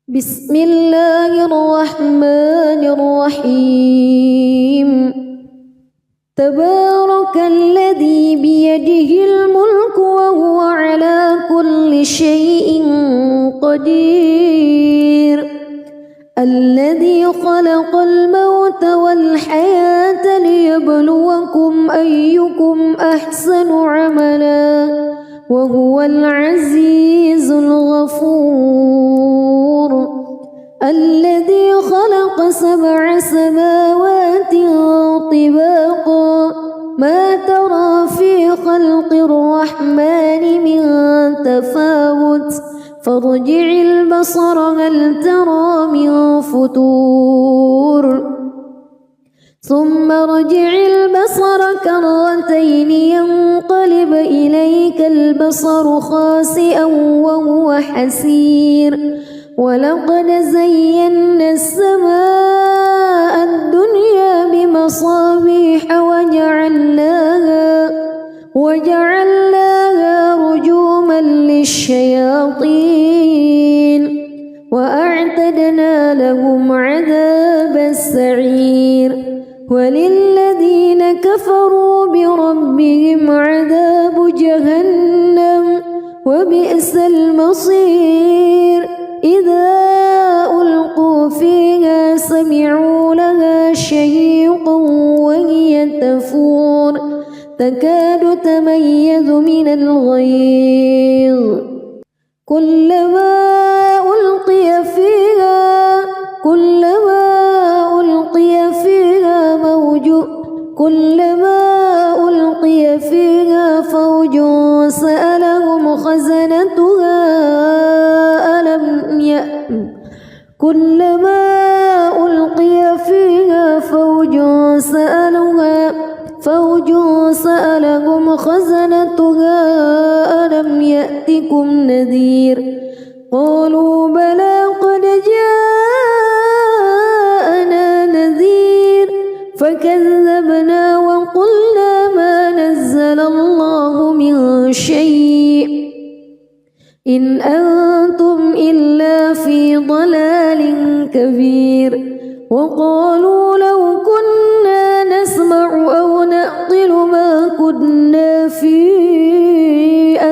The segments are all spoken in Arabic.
بسم الله الرحمن الرحيم تبارك الذي بيده الملك وهو على كل شيء قدير الذي خلق الموت والحياة ليبلوكم أيكم أحسن عملا وهو العزيز الغفور الذي خلق 7 سماوات طباقا ما ترى في خلق الرحمن من تفاوت فارجع البصر هل ترى من فتور ثم ارجع البصر كرتين ينقلب إليك البصر خاسئا وهو حسير ولقد زينا السماء الدنيا بمصابيح وجعلناها رجوما للشياطين وأعتدنا لهم عذاب السعير وللذين كفروا بربهم عذاب جهنم وبئس المصير إذا ألقوا فيها سمعوا لها شهيقا وهي تفور تكاد تميز من الغيظ كلما ألقي فيها فوج سألهم خزنتها ألم يأتكم نذير قالوا بلى قد جاءنا نذير فكذبنا وقلنا ما نزل الله من شيء إن أنتم إلا في ضلال كبير وقالوا لو كنا نسمع أو نعقل ما كنا في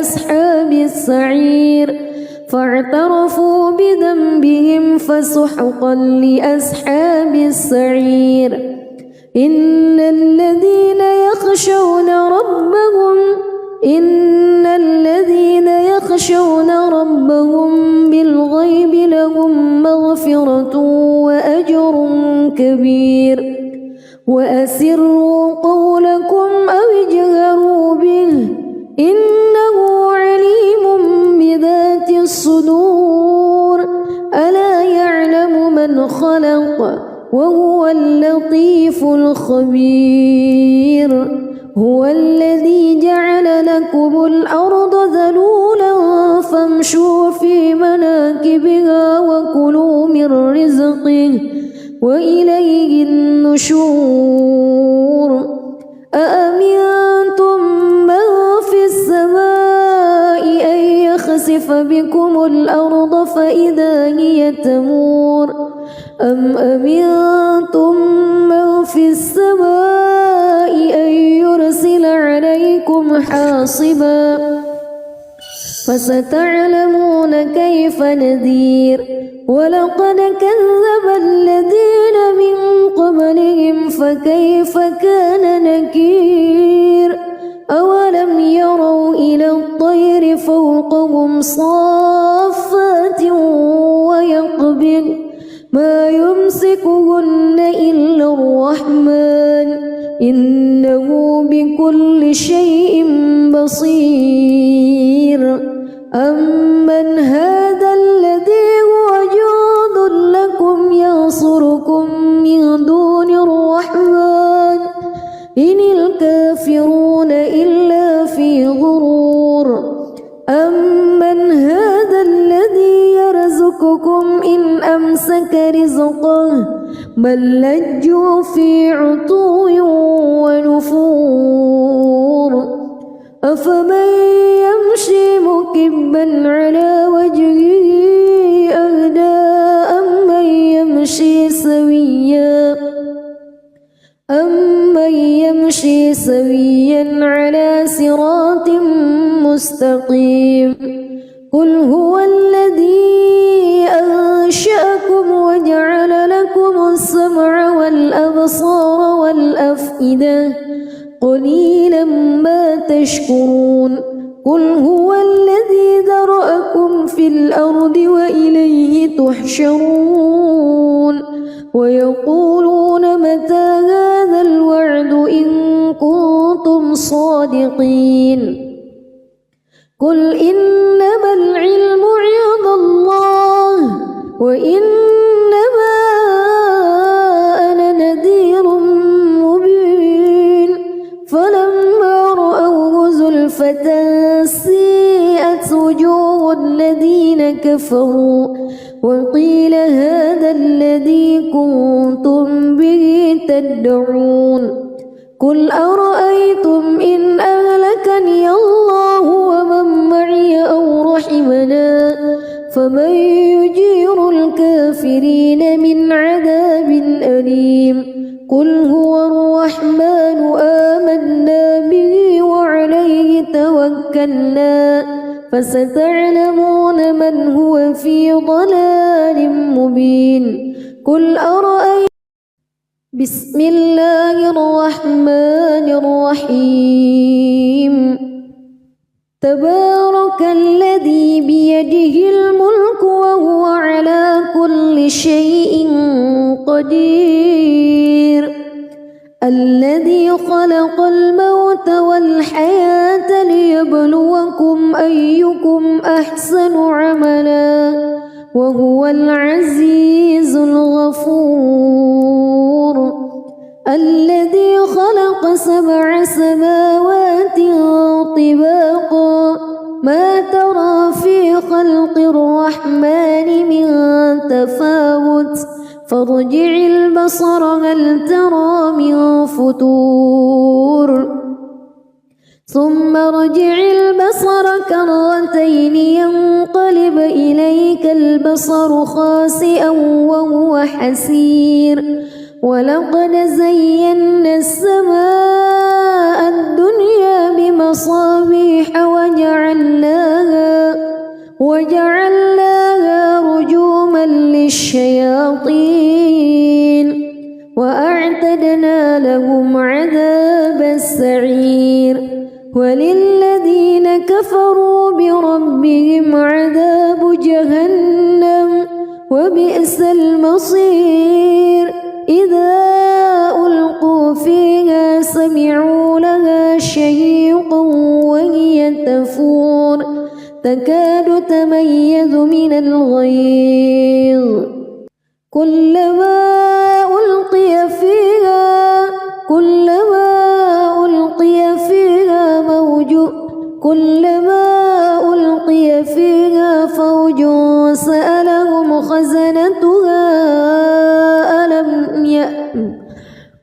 أصحاب السعير فاعترفوا بذنبهم فسحقا لأصحاب السعير إن الذين يخشون ربهم بالغيب لهم مغفرة وأجر كبير وأسروا قولكم أو اجهروا به إنه عليم بذات الصدور ألا يعلم من خلق وهو اللطيف الخبير هو الذي جعل لكم الأرض ذلولا فامشوا في مناكبها وكلوا من رزقه وإليه النشور أأمنتم من في السماء أن يخسف بكم الأرض فإذا هي تمور أم أمنتم من في السماء أن يرسل عليكم حاصبا فستعلمون كيف نذير ولقد كذب الذين من قبلهم فكيف كان نكير أولم يروا إلى الطير فوقهم صافات ويقبض ما يمسكهن إلا الرحمن إنه بكل شيء بصير أمن هذا الذي هو جند لكم ينصركم من دون الرحمن إن الكافرون إلا في غرور أمن هذا الذي يرزقكم إن أمسك رزقه بل لجوا في عتو ونفور أفمن يمشي مكبا على وجهه أهدى سويا على صراط مستقيم قل هو الذي أنشأكم وجعل لكم السمع والأبصار والأفئدة قليلا ما تشكرون قل هو الذي ذرأكم في الأرض وإليه تحشرون ويقولون متى هذا الوعد إن كنتم صادقين قل إنما العلم عند الله وإنما أنا نذير مبين فلما رأوه زلفة سيئت وجوه الذين كفروا وقيل هذا الذي كنتم به تدعون قل أرأيتم إن أهلكني الله ومن معي أو رحمنا فمن يجير الكافرين من عذاب أليم قل هو الرحمن آمنا به وعليه توكلنا فستعلمون من هو في ضلال مبين قل أرأيتم بسم الله الرحمن الرحيم تبارك الذي بيده الملك وهو على كل شيء قدير الذي خلق الموت والحياة ليبلوكم أيكم أحسن عملا وهو العزيز الغفور الذي خلق 7 سماوات طباقا ما ترى في خلق الرحمن من تفاوت فارجع البصر هل ترى من فتور ثم ارجع البصر كرتين ينقلب إليك البصر خاسئا وهو حسير ولقد زينا السماء الدنيا بمصابيح وجعلناها رجوما للشياطين وأعتدنا لهم عذاب السعير وللذين كفروا بربهم عذاب جهنم وبئس المصير إذا ألقوا فيها سمعوا لها شهيقا وهي تفور تكاد تميز من الغيظ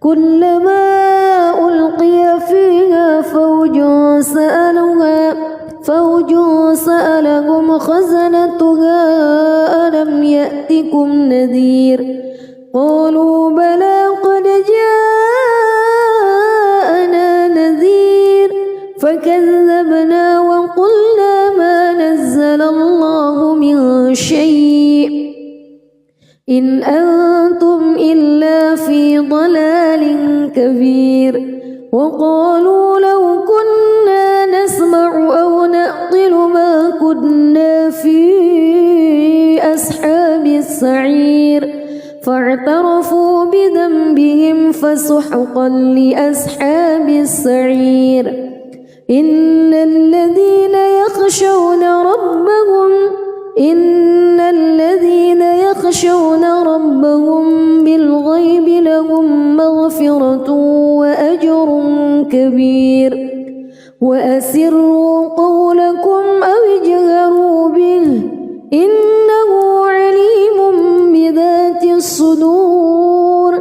كلما ألقي فيها فوج سألهم خزنتها ألم يأتكم نذير قالوا بلى قد جاءنا نذير فكذبنا وقلنا ما نزل الله من شيء إن أنتم إلا في ضلال كبير وقالوا لو كنا نسمع أو نعقل ما كنا في أصحاب السعير فاعترفوا بذنبهم فسحقا لأصحاب السعير إن الذين يخشون ربهم بالغيب لهم مغفرة وأجر كبير وأسروا قولكم أو اجهروا به إنه عليم بذات الصدور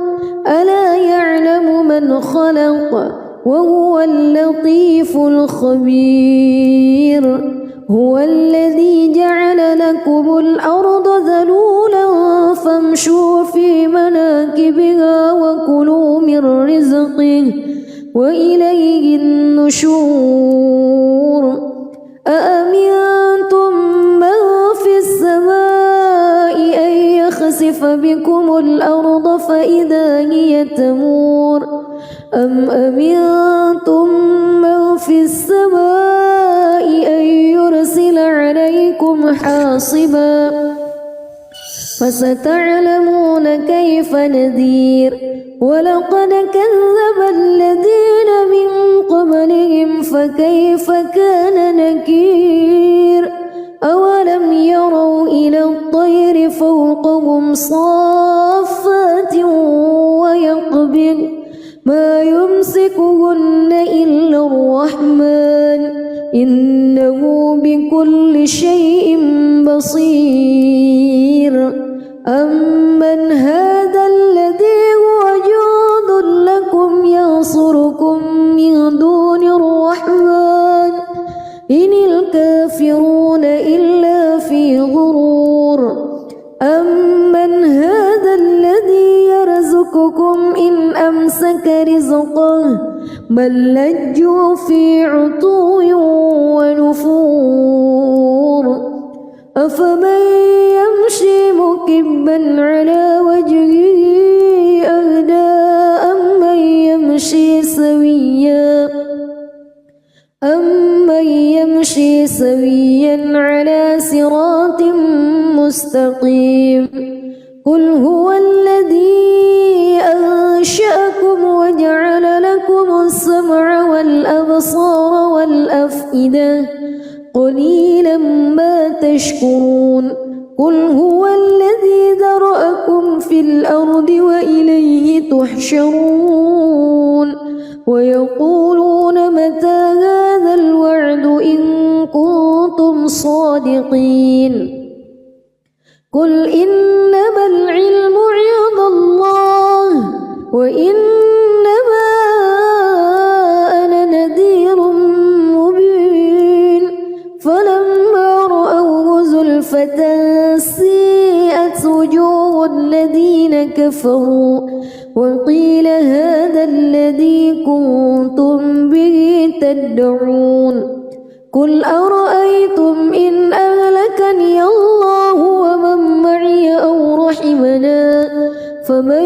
ألا يعلم من خلق وهو اللطيف الخبير هو الذي جعل لكم الأرض ذلولا فامشوا في مناكبها وكلوا من رزقه وإليه النشور أأمنتم من في السماء أن يخسف بكم الأرض فإذا هي تمور أم أمنتم من في السماء أن يرسل عليكم حاصبا فستعلمون كيف نذير ولقد كذب الذين من قبلهم فكيف كان نكير أولم يروا إلى الطير فوقهم صافات ويقبض ما يمسكهن إلا الرحمن إنه بكل شيء بصير أمن هذا الذي هو جند لكم ينصركم من دون الرحمن إن الكافرون إلا في غرور أمن هذا الذي يرزقكم إن أمسك رزقه بل لجوا في عتو ونفور أفمن يمشي مكبا على وجهه أهدى أمن يمشي سويا على صراط مستقيم قل هو الذي أنشأكم وجعل لكم السمع والأبصار والأفئدة قليلا ما تشكرون قل هو الذي ذرأكم في الأرض وإليه تحشرون ويقولون متى هذا الوعد إن كنتم صادقين قل إنما العلم عند الله وإنما أنا نذير مبين فلما رأوه زلفة سيئت وجوه الذين كفروا وقيل هذا الذي كنتم به تدعون قل أرأيتم إن أهلكني الله ومن معي أو رحمنا فمن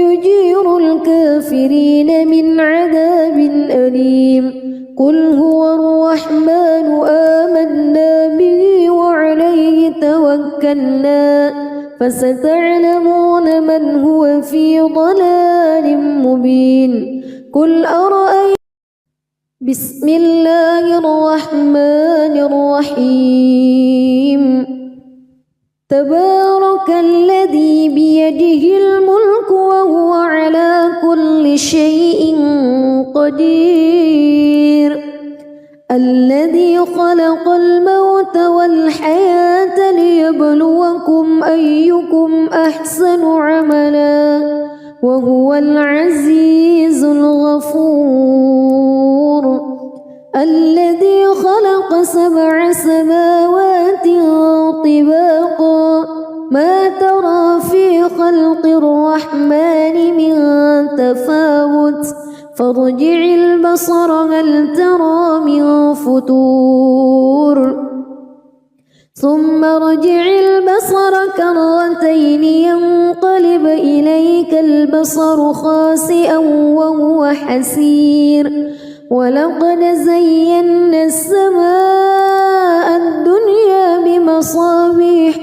يجير الكافرين من عذاب أليم قل هو الرحمن آمنا به وعليه توكلنا فستعلمون من هو في ضلال مبين قل أرأيتم بسم الله الرحمن الرحيم تبارك الذي بيده الملك وهو على كل شيء قدير الذي خلق الموت والحياة ليبلوكم أيكم أحسن عملا وهو العزيز الغفور الذي خلق 7 سماوات طباقا ما ترى في خلق الرحمن من تفاوت فارجع البصر هل ترى من فتور ثم ارجع البصر كرتين ينقلب إليك البصر خاسئا وهو حسير ولقد زينا السماء الدنيا بمصابيح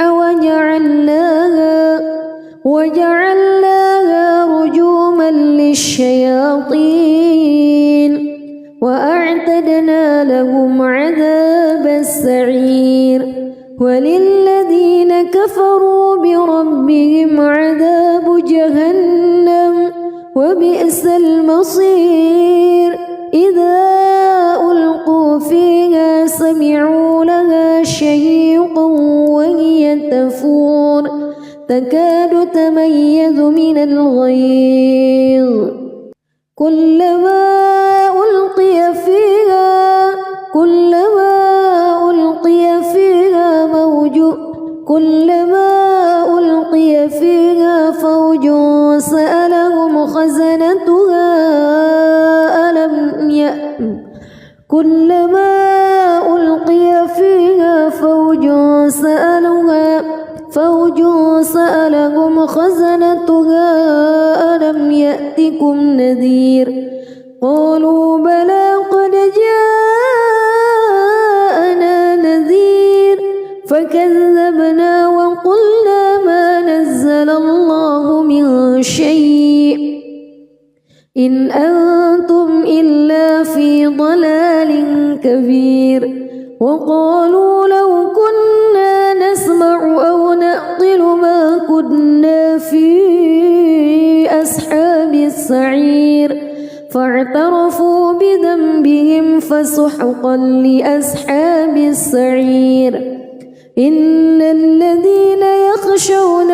وجعلناها رجوما للشياطين وأعتدنا لهم عذاب السعير وللذين كفروا بربهم عذاب جهنم وبئس المصير إذا ألقوا فيها سمعوا لها شهيقا وهي تفور تكاد تميز من الغيظ كلما ألقي فيها فوج سألهم خزنتها ألم زوج سألهم خزنتها ألم يأتكم نذير قالوا بلى قد جاءنا نذير فكذبنا وقلنا ما نزل الله من شيء إن أنتم إلا في ضلال كبير وقالوا لو كنا نسمع أو نعقل ما كنا في أصحاب السعير فاعترفوا بذنبهم فسحقا لأصحاب السعير إن الذين يخشون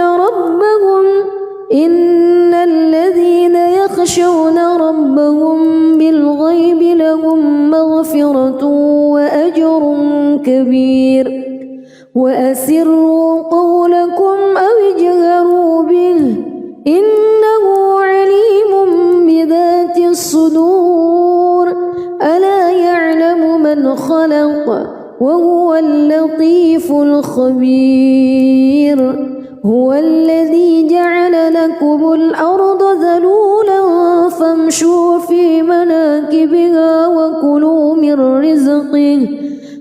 ربهم بالغيب لهم مغفرة وأجر كبير وأسروا قولكم أو اجهروا به إنه عليم بذات الصدور ألا يعلم من خلق وهو اللطيف الخبير هو الذي جعل لكم الأرض ذلولا فامشوا في مناكبها وكلوا من رزقه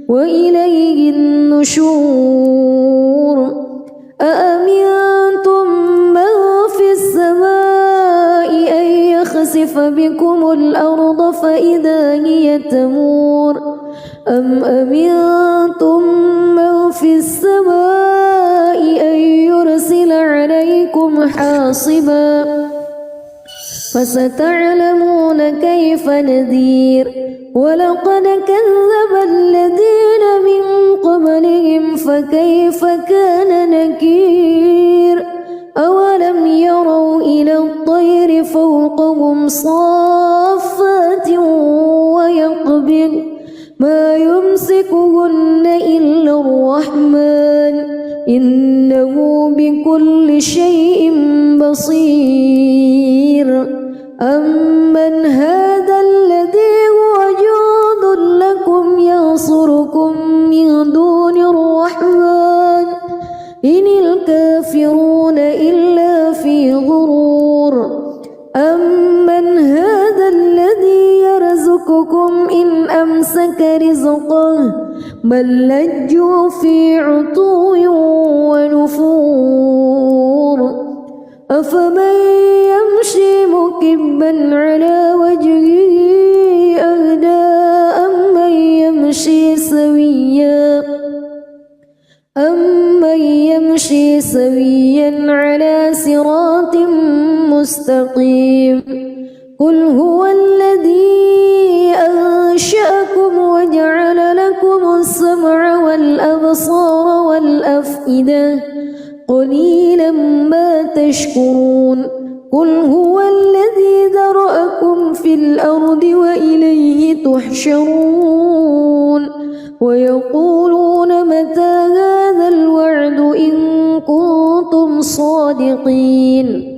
وإليه النشور أأمنتم من في السماء أن يخسف بكم الأرض فإذا هي تمور أم أمنتم من في السماء أن يرسل عليكم حاصبا فستعلمون كيف نذير ولقد كذب الذين من قبلهم فكيف كان نكير أولم يروا إلى الطير فوقهم صافات ويقبض ما يمسكهن إلا الرحمن إنه بكل شيء بصير أمن هذا الذي هو جند لكم ينصركم من دون الرحمن إن الكافرون إلا في غرور أمن هذا الذي يرزقكم إن أمسك رزقه بل لجوا في عتو ونفور أفمن يمشي مكبا على وجهه أهدى أمن يمشي سويا على صراط مستقيم قل هو الذي أنشأكم وجعل لكم السمع والأبصار والأفئدة قليلا ما تشكرون قل هو الذي ذرأكم في الأرض وإليه تحشرون ويقولون متى هذا الوعد إن كنتم صادقين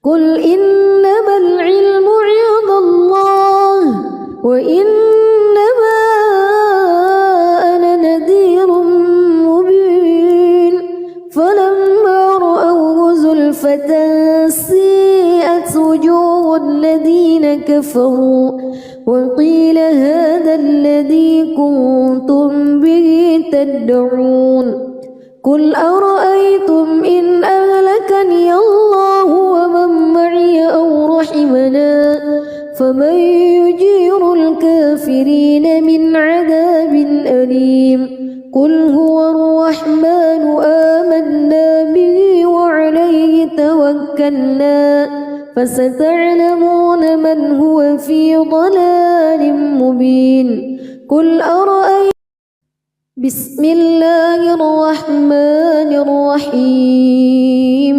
قل إنما العلم عند الله وإنما أنا نذير مبين فلما رأوه زلفة سيئت وجوه الذين كفروا وقيل هذا الذي كنتم به تدعون قل أرأيتم إن أهلكني الله ومن معي أو رحمنا فمن يجير الكافرين من عذاب أليم قل هو الرحمن آمنا به وعليه توكلنا فستعلمون من هو في ضلال مبين قل أرأيتم بسم الله الرحمن الرحيم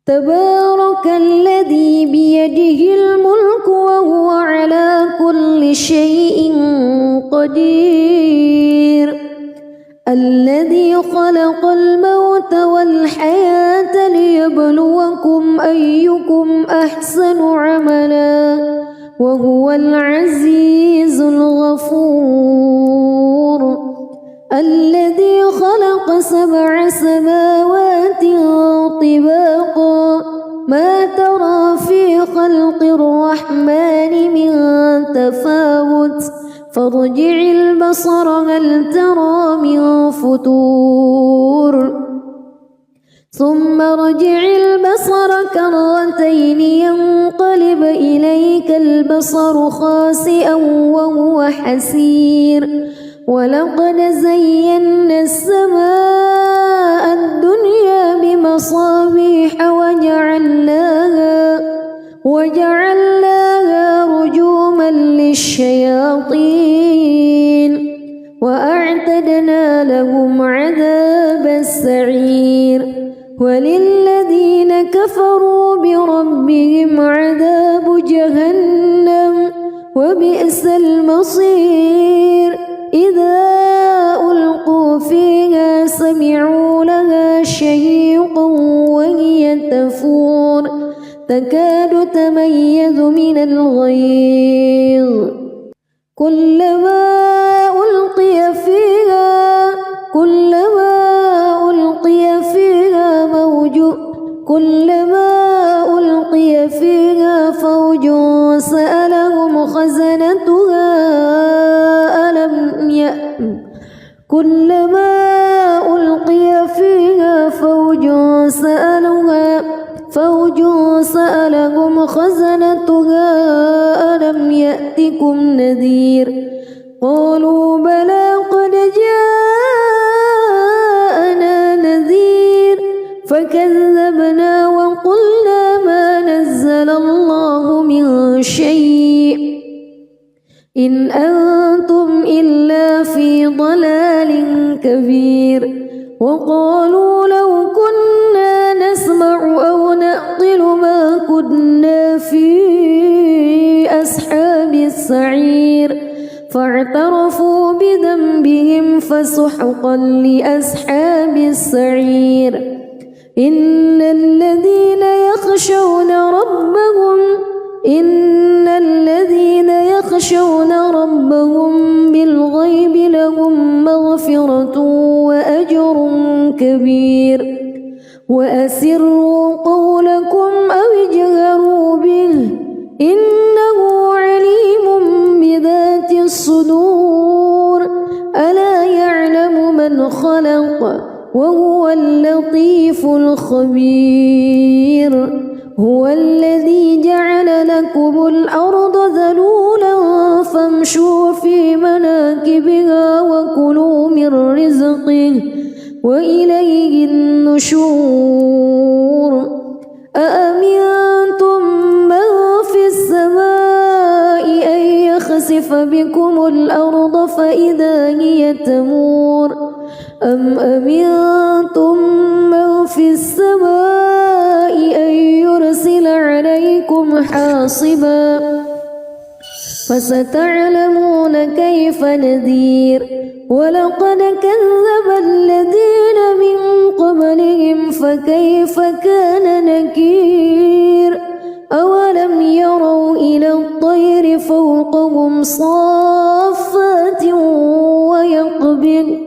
تبارك الذي بيده الملك وهو على كل شيء قدير الذي خلق الموت والحياة ليبلوكم أيكم أحسن عملا وهو العزيز الغفور الذي خلق 7 سماوات طباقا ما ترى في خلق الرحمن من تفاوت فارجع البصر هل ترى من فتور ثم ارجع البصر كرتين ينقلب إليك البصر خاسئا وهو حسير ولقد زينا السماء الدنيا بمصابيح وجعلناها رجوما للشياطين وأعتدنا لهم عذاب السعير وللذين كفروا بربهم عذاب جهنم وبئس المصير إذا ألقوا فيها سمعوا لها شهيقا وهي تفور تكاد تميز من الغيظ كلما ألقي فيها فوج سألهم خزنتها ألم يأتكم نذير قالوا بلى قد جاءنا نذير فكذبنا وقلنا ما نزل الله من شيء إن أنتم إلا في ضلال كبير وقالوا لو كنا نسمع أو نعقل ما كنا في أصحاب السعير فاعترفوا بذنبهم فسحقا لأصحاب السعير إن الذين يخشون ربهم بالغيب لهم مغفرة وأجر كبير وأسروا قولكم أو اجهروا به إنه عليم بذات الصدور ألا يعلم من خلق وهو اللطيف الخبير هو الذي جعل لكم الأرض ذلولا فامشوا في مناكبها وكلوا من رزقه وإليه النشور أأمنتم من في السماء أن يخسف بكم الأرض فإذا هي تمور أم أمنتم من في السماء أن يرسل عليكم حاصبا فستعلمون كيف نذير ولقد كذب الذين من قبلهم فكيف كان نكير أولم يروا إلى الطير فوقهم صافات ويقبض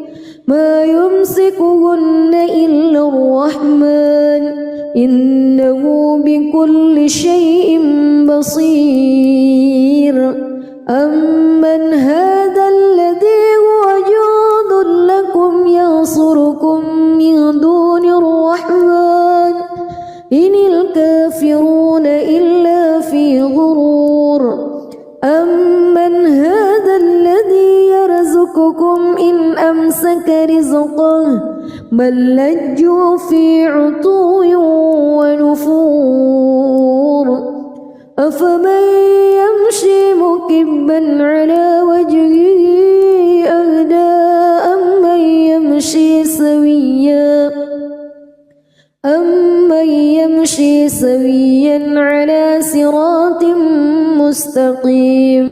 ما يمسكهن إلا الرحمن إنه بكل شيء بصير أمن هذا الذي هو جند لكم ينصركم من دون الرحمن إن الكافرون إلا في غرور أمن هذا الذي يرزقكم إن أمسك رزقه بل لجوا في عتو ونفور أفمن يمشي مكبا على وجهه أهدى أمن يمشي سويا على صراط مستقيم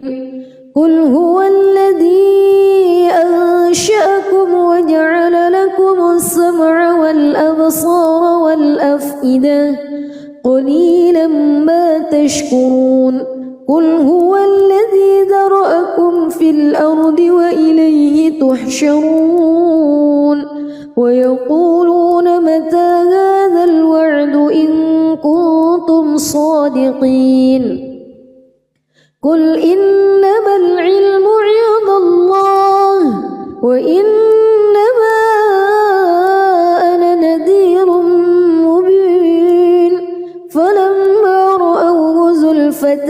قل هو الذي أنشأكم وجعل لكم السمع والأبصار والأفئدة قليلا ما تشكرون قل هو الذي ذرأكم في الأرض وإليه تحشرون ويقولون متى هذا الوعد إن كنتم صادقين قل إنما العلم عند الله وإنما أنا نذير مبين فلما رأوه زلفة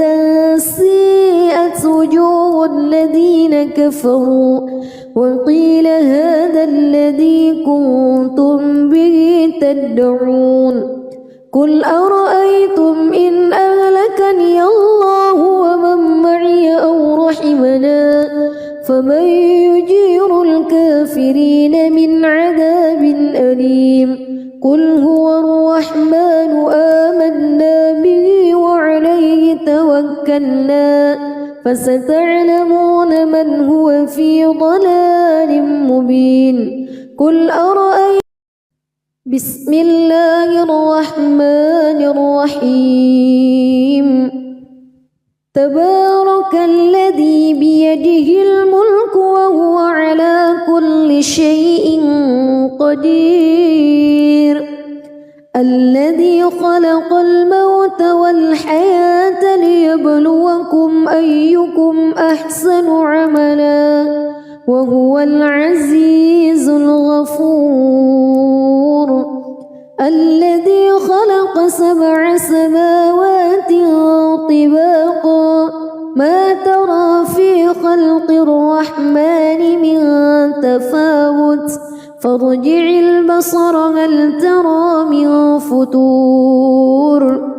سيئت وجوه الذين كفروا وقيل هذا الذي كنتم به تدعون قل أرأيتم إن أهلكني الله ومن معي أو رحمنا فمن يجير الكافرين من عذاب أليم قل هو الرحمن آمنا به وعليه توكلنا فستعلمون من هو في ضلال مبين قل أرأيتم بسم الله الرحمن الرحيم تبارك الذي بيده الملك وهو على كل شيء قدير الذي خلق الموت والحياة ليبلوكم أيكم أحسن عملا وهو العزيز الغفور الذي خلق 7 سماوات طباقا ما ترى في خلق الرحمن من تفاوت فارجع البصر هل ترى من فتور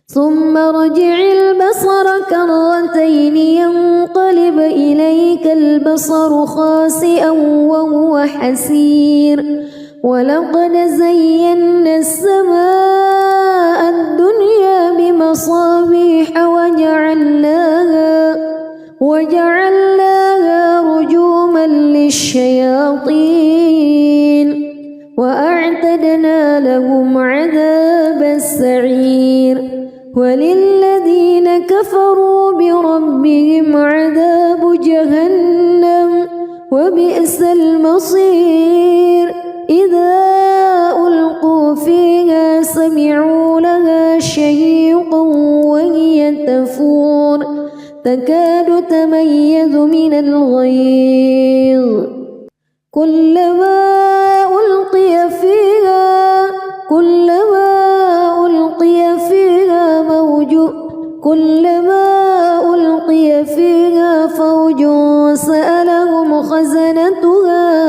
ثم ارجع البصر كرتين ينقلب إليك البصر خاسئا وهو حسير ولقد زينا السماء الدنيا بمصابيح وجعلناها رجوما للشياطين وأعتدنا لهم عذاب السعير وللذين كفروا بربهم عذاب جهنم وبئس المصير إذا ألقوا فيها سمعوا لها شهيقا وهي تفور تكاد تميز من الغيظ كلما ألقي فيها فوج سألهم خزنتها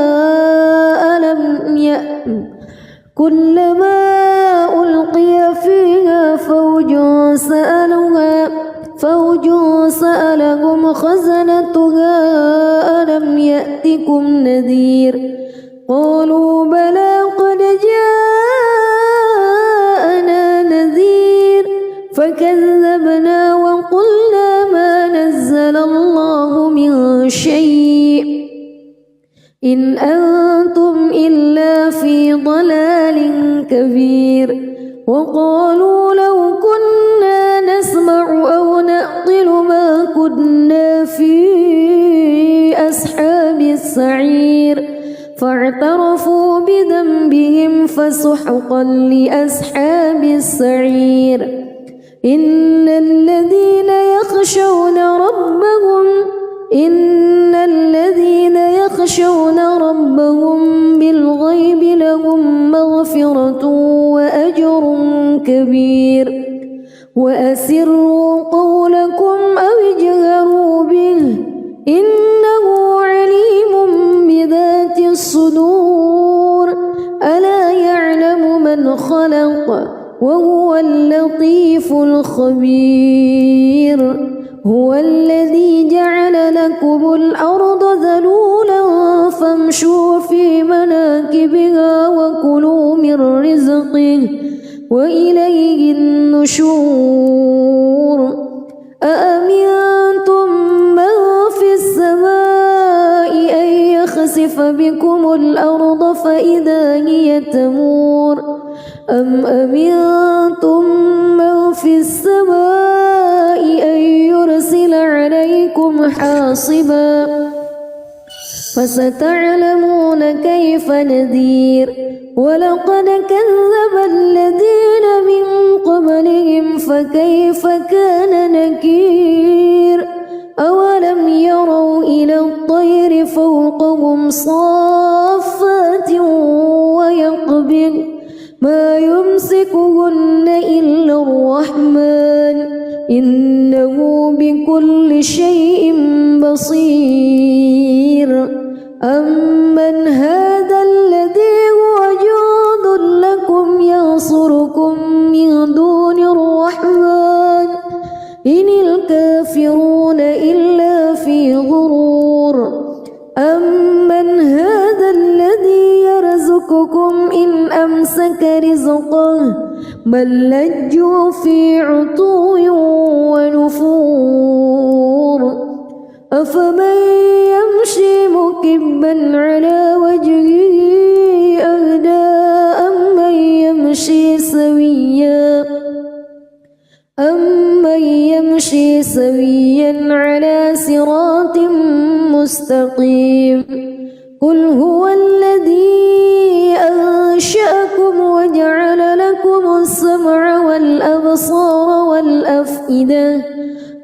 كلما ألقي فيها فوج سألهم خزنتها ألم يأتكم نذير قالوا بلى قد جاءنا نذير فكذبنا وقلنا ما نزل الله من شيء إن أنتم إلا في ضلال كبير وقالوا لو كنا نسمع أو نعقل ما كنا في أصحاب السعير فاعترفوا بذنبهم فسحقا لأصحاب السعير إن الذين يخشون ربهم بالغيب لهم مغفرة وأجر كبير وأسروا قولكم أو اجهروا به إنه عليم بذات الصدور ألا يعلم من خلق وهو اللطيف الخبير هو الذي جعل لكم الأرض ذلولا فامشوا في مناكبها وكلوا من رزقه وإليه النشور أأمنتم من في السماء أن يخسف بكم الأرض فإذا هي تمور أم أمنتم من في السماء عليكم حاصبا فستعلمون كيف نذير ولقد كذب الذين من قبلهم فكيف كان نكير أولم يروا إلى الطير فوقهم صافات ويقبض ما يمسكهن إلا الرحمن إنه بكل شيء بصير أمن هذا الذي هو جند لكم ينصركم من دون الرحمن إن الكافرون إلا في غرور أمن هذا الذي يرزقكم إن أمسك رزقه بل لجوا في عتو ونفور أفمن يمشي مكبا على وجهه أهدى أمن يمشي سويا على صراط مستقيم قل هو الذي أنشأكم وجعل لكم السمع والأبصار والأفئدة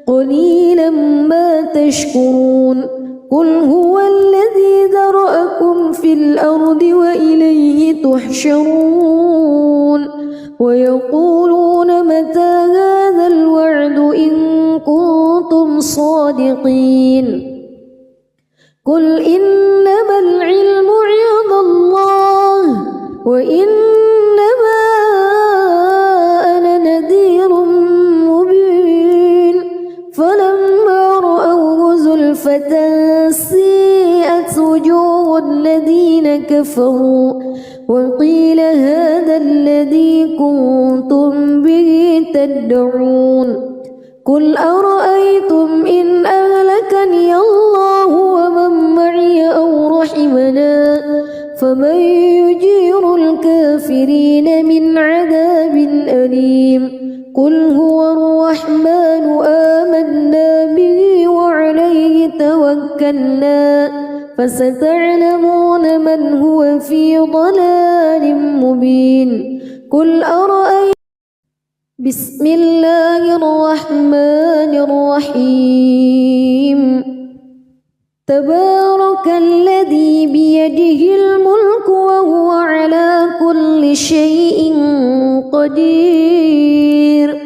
قليلا ما تشكرون قل هو الذي ذرأكم في الأرض وإليه تحشرون ويقولون متى هذا الوعد إن كنتم صادقين قل إنما العلم عند الله وإنما أنا نذير مبين فلما رأوه زلفة سيئت وجوه الذين كفروا وقيل هذا الذي كنتم به تدعون قل أرأيتم إن أهلكني الله ومن معي أو رحمنا فمن يجير الكافرين من عذاب أليم قل هو الرحمن آمنا به وعليه توكلنا فستعلمون من هو في ضلال مبين قل أرأيتم بسم الله الرحمن الرحيم تبارك الذي بيده الملك وهو على كل شيء قدير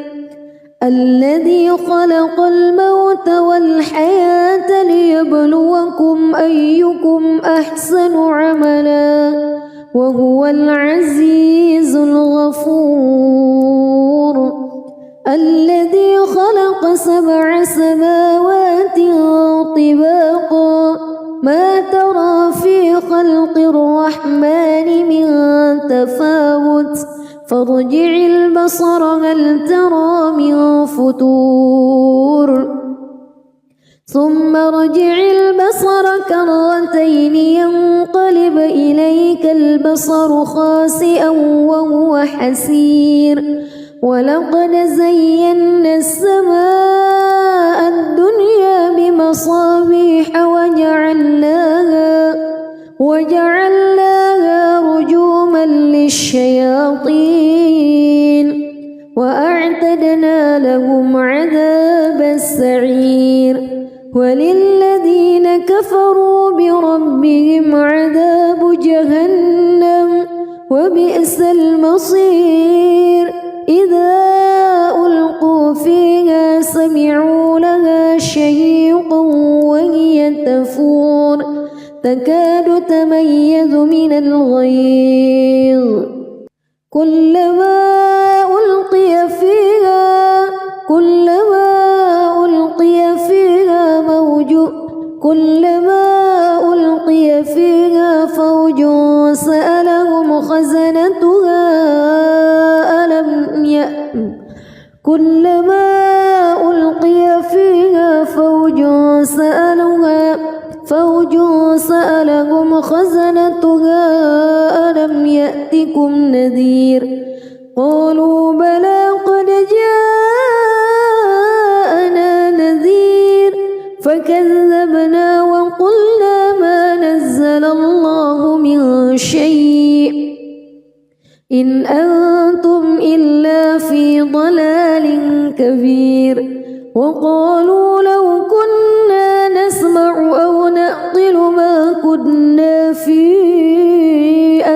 الذي خلق الموت والحياة ليبلوكم أيكم أحسن عملا وهو العزيز الغفور الذي خلق 7 سماوات طباقا ما ترى في خلق الرحمن من تفاوت فارجع البصر هل ترى من فتور ثم ارجع البصر كرتين ينقلب إليك البصر خاسئا وهو حسير ولقد زينا السماء الدنيا بمصابيح وجعلناها رجوما للشياطين وأعتدنا لهم عذاب السعير وللذين كفروا بربهم عذاب جهنم وبئس المصير إذا ألقوا فيها سمعوا لها شهيقا وهي تفور تكاد تميز من الغيظ كلما ألقي فيها فوج سألهم خزنتها كلما ألقي فيها فوج سألهم خزنتها ألم يأتكم نذير قالوا بلى قد جاءنا نذير فكذبنا وقلنا ما نزل الله من شيء إن أنتم إلا في ضلال كبير وقالوا لو كنا نسمع أو نعقل ما كنا في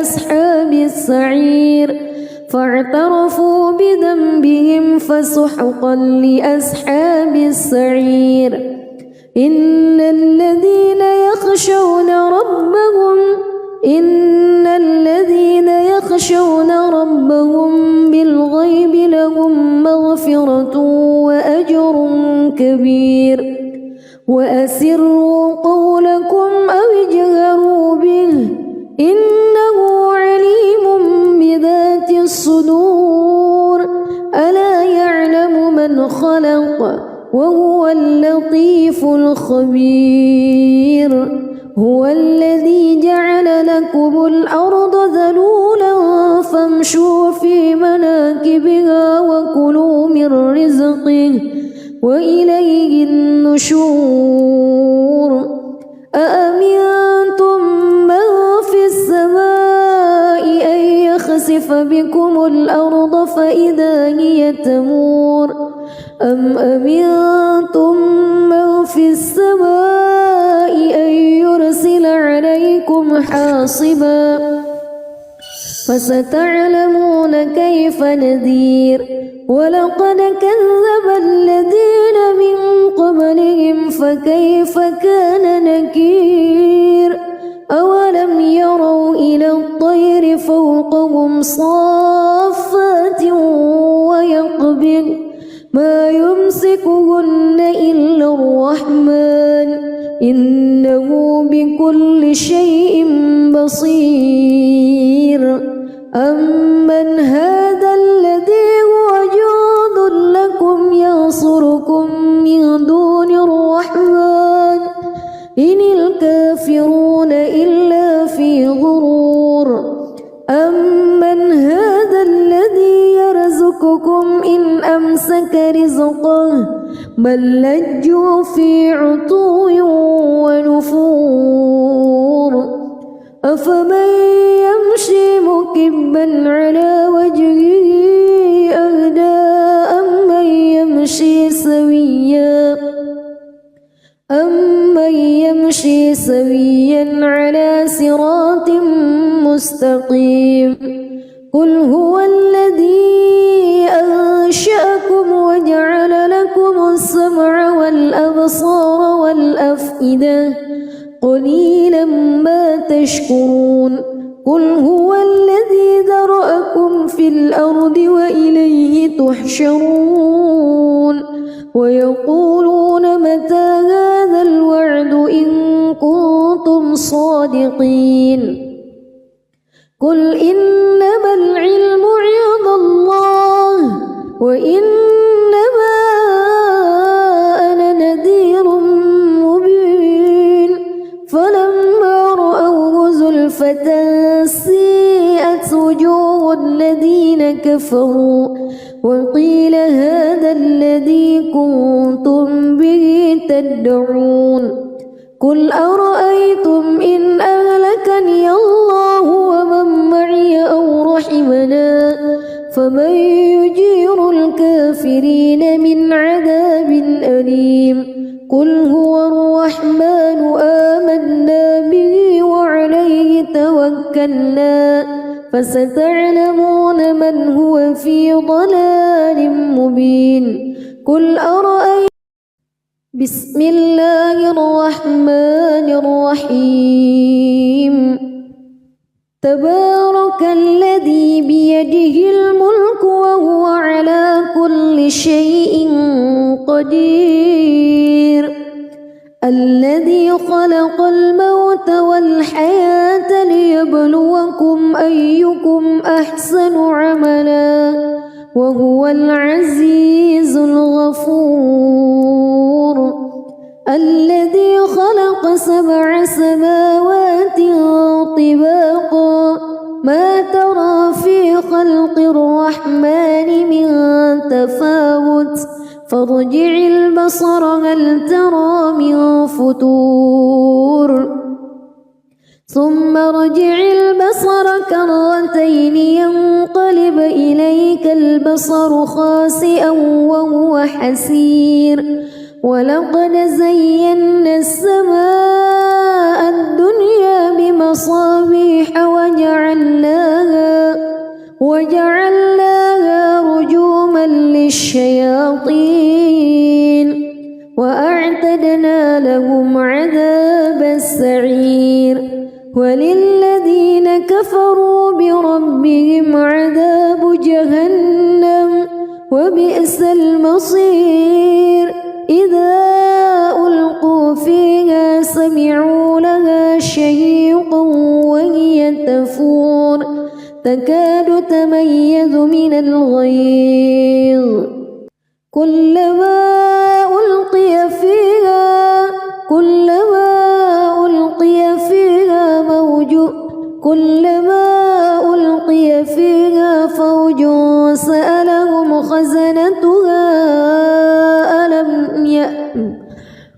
أصحاب السعير فاعترفوا بذنبهم فسحقا لأصحاب السعير إن الذين يخشون ربهم بالغيب لهم مغفرة وأجر كبير وأسروا قولكم أو اجهروا به إنه عليم بذات الصدور ألا يعلم من خلق وهو اللطيف الخبير هو الذي جعل لكم الأرض ذلولا فامشوا في مناكبها وكلوا من رزقه وإليه النشور أأمنتم من في السماء أن يخسف بكم الأرض فإذا هي تمور أم أمنتم من في السماء أن يرسل عليكم حاصبا فستعلمون كيف نذير ولقد كذب الذين من قبلهم فكيف كان نكير أولم يروا إلى الطير فوقهم صافات ويقبض ما يمسكهن إلا الرحمن إنه بكل شيء بصير أمن هذا الذي هو جند لكم ينصركم من دون الرحمن إن الكافرون إلا في غرور أمن هذا الذي يرزقكم إن أمسك رزقه بل لجوا في عتو ونفور أفمن يمشي مكبا على وجهه أهدى أمن يمشي سويا على صراط مستقيم قل هو الذي أنشأكم وجعل لكم السمع والأبصار والأفئدة قليلا ما تشكرون قل هو الذي ذرأكم في الأرض وإليه تحشرون ويقولون متى هذا الوعد إن كنتم صادقين قل إنما العلم عند الله وإنما أنا نذير مبين فلما رأوه زلفة سيئت وجوه الذين كفروا وقيل هذا الذي كنتم به تدعون قل أرأيتم إن أهلكني الله ومن معي أو رحمنا فمن يجير الكافرين من عذاب أليم قل هو الرحمن آمنا به وعليه توكلنا فستعلمون من هو في ضلال مبين قل أرأيتم بسم الله الرحمن الرحيم تبارك الذي بيده الملك وهو على كل شيء قدير الذي خلق الموت والحياة ليبلوكم أيكم أحسن عملا وهو العزيز الغفور الذي خلق 7 سماوات طباقا ما ترى في خلق الرحمن من تفاوت فارجع البصر هل ترى من فطور ثم ارجع البصر كرتين ينقلب إليك البصر خاسئا وهو حسير ولقد زينا السماء الدنيا بمصابيح وجعلناها رجوما للشياطين وأعتدنا لهم عذاب السعير وللذين كفروا بربهم عذاب جهنم وبئس المصير إذا ألقوا فيها سمعوا لها شهيقا وهي تفور تكاد تميز من الغيظ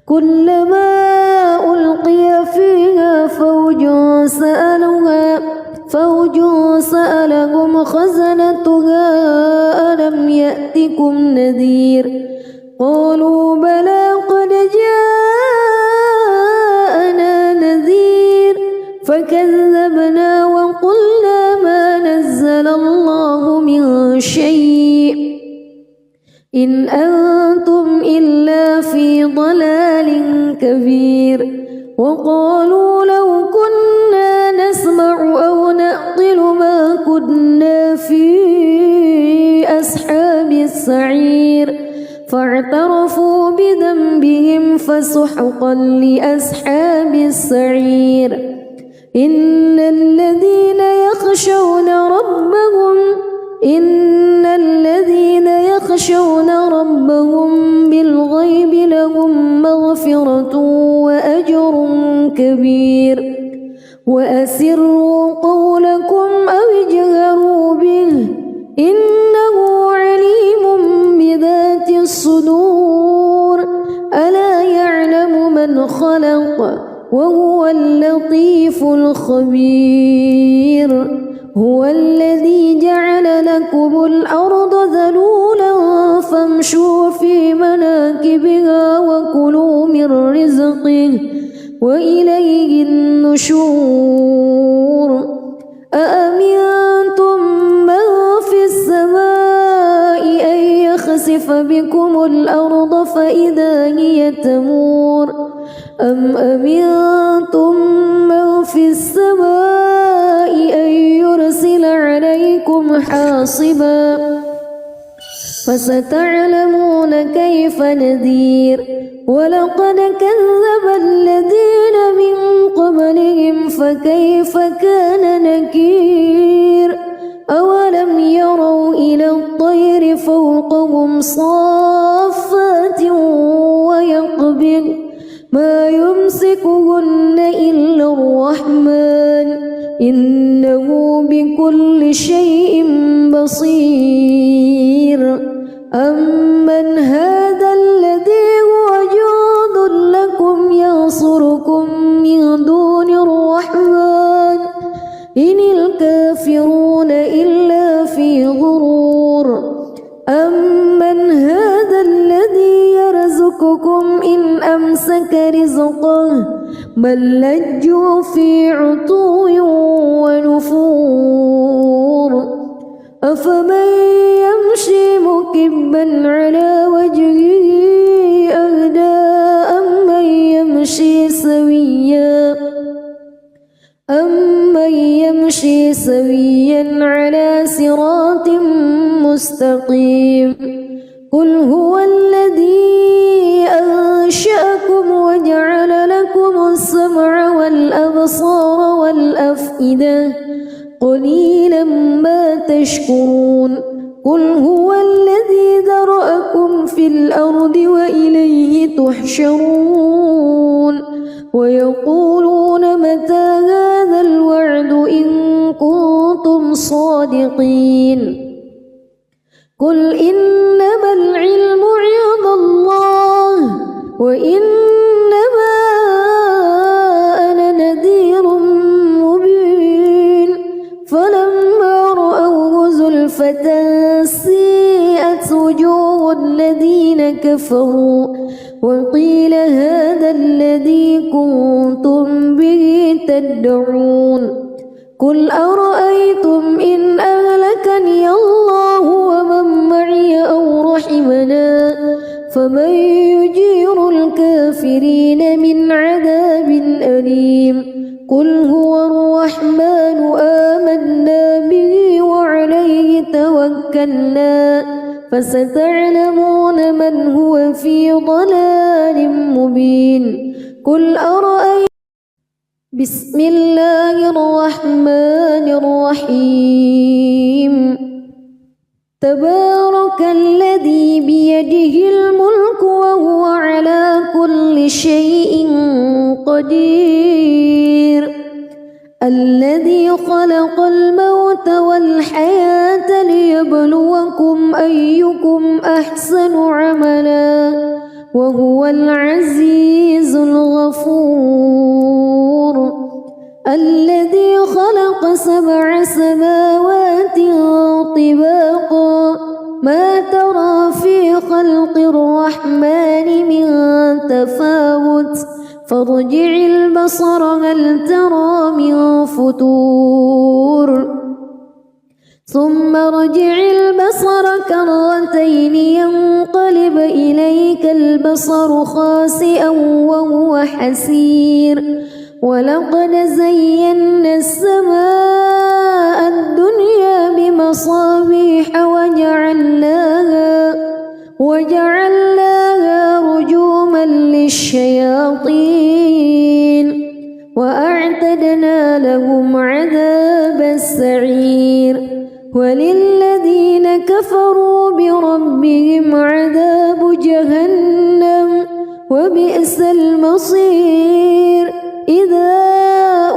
كلما ألقي فيها فوج سألهم خزنتها ألم يأتكم نذير قالوا بلى قد جاءنا نذير فكذبنا وقلنا ما نزل الله من شيء إن أنتم إلا في ضلال كبير وقالوا لو كنا نسمع أو نعقل ما كنا في أصحاب السعير فاعترفوا بذنبهم فسحقا لأصحاب السعير إن الذين يخشون ربهم بالغيب لهم مغفرة وأجر كبير وأسروا قولكم أو اجهروا به إنه عليم بذات الصدور ألا يعلم من خلق وهو اللطيف الخبير هو الذي جعل لكم الأرض ذلولا فامشوا في مناكبها وكلوا من رزقه وإليه النشور أأمنتم من في السماء أن يخسف بكم الأرض فإذا هي تمور أم أمنتم من في السماء أن يرسل عليكم حاصبا فستعلمون كيف نذير ولقد كذب الذين من قبلهم فكيف كان نكير أولم يروا إلى الطير فوقهم صافات ويقبض ما يمسكهن إلا الرحمن إنه بكل شيء بصير أمن هذا الذي هو جند لكم ينصركم من دون الرحمن إن الكافرون إلا في غرور أمن هذا الذي يرزقكم إن أمسك رزقه بل لجوا في عتو ونفور أفمن يمشي مكبا على وجهه أهدى أمن يمشي سويا على صراط مستقيم قل هو الذي أنشأكم وجعل لكم السمع والأبصار والأفئدة قليلا ما تشكرون قل هو الذي ذرأكم في الأرض وإليه تحشرون ويقولون متى هذا الوعد إن كنتم صادقين قل إنما العلم عند وإنما أنا نذير مبين فلما رأوه زلفة سيئت وجوه الذين كفروا وقيل هذا الذي كنتم به تدعون قل أرأيتم إن أهلكني الله ومن معي أو رحمنا فمن يجير الكافرين من عذاب أليم قل هو الرحمن آمنا به وعليه توكلنا فستعلمون من هو في ضلال مبين قل أرأيتم بسم الله الرحمن الرحيم تبارك الذي بيده الملك وهو على كل شيء قدير الذي خلق الموت والحياة ليبلوكم أيكم أحسن عملا وهو العزيز الغفور الذي خلق 7 سماوات طباقا ما ترى في خلق الرحمن من تفاوت فارجع البصر هل ترى من فتور ثم ارجع البصر كرتين ينقلب إليك البصر خاسئا وهو حسير ولقد زينا السماء الدنيا بمصابيح وجعلناها رجوما للشياطين وأعتدنا لهم عذاب السعير وللذين كفروا بربهم عذاب جهنم وبئس المصير إذا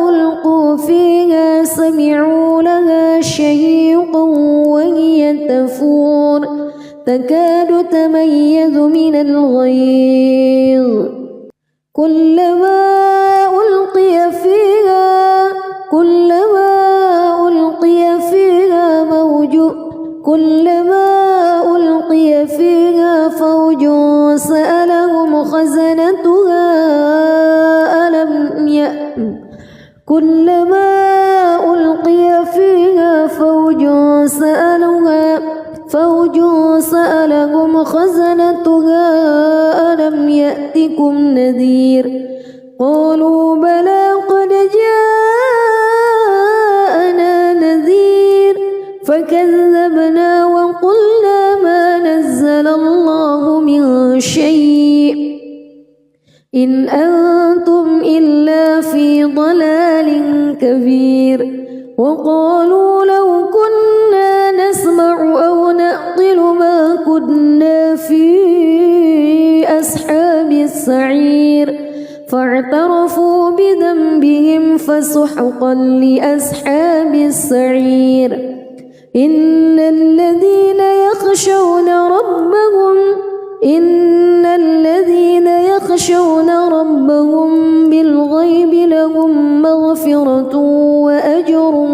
ألقوا فيها سمعوا لها شهيقا وهي تفور تكاد تميز من الغيظ كلما ألقي فيها فوج سألهم خزنتها كلما ألقي فيها فوج سألهم خزنتها ألم يأتكم نذير قالوا بلى قد جاءنا نذير فكذبنا وقلنا ما نزل الله من شيء إن أنتم إلا في ضلال كبير وقالوا لو كنا نسمع أو نعقل ما كنا في أصحاب السعير فاعترفوا بذنبهم فسحقا لأصحاب السعير إن الذين يخشون ربهم بالغيب لهم مغفرة وأجر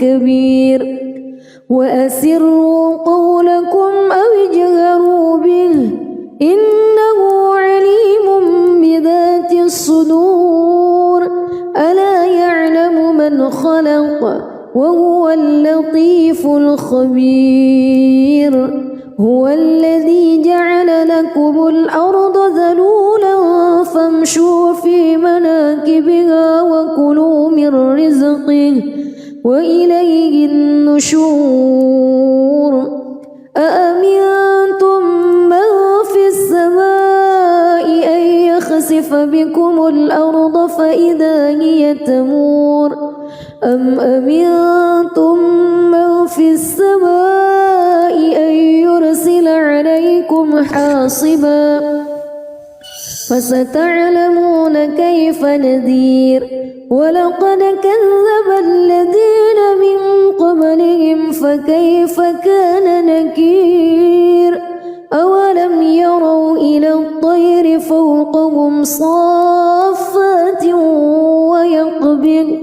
كبير وأسروا قولكم أو اجهروا به إنه عليم بذات الصدور ألا يعلم من خلق وهو اللطيف الخبير هو الذي جعل لكم الأرض ذلولا فامشوا في مناكبها وكلوا من رزقه وإليه النشور أأمنتم من في السماء أن يخسف بكم الأرض فإذا هي تمور أم أمنتم من في السماء أن يرسل عليكم حاصبا فستعلمون كيف نذير ولقد كذب الذين من قبلهم فكيف كان نكير أولم يروا إلى الطير فوقهم صافات ويقبض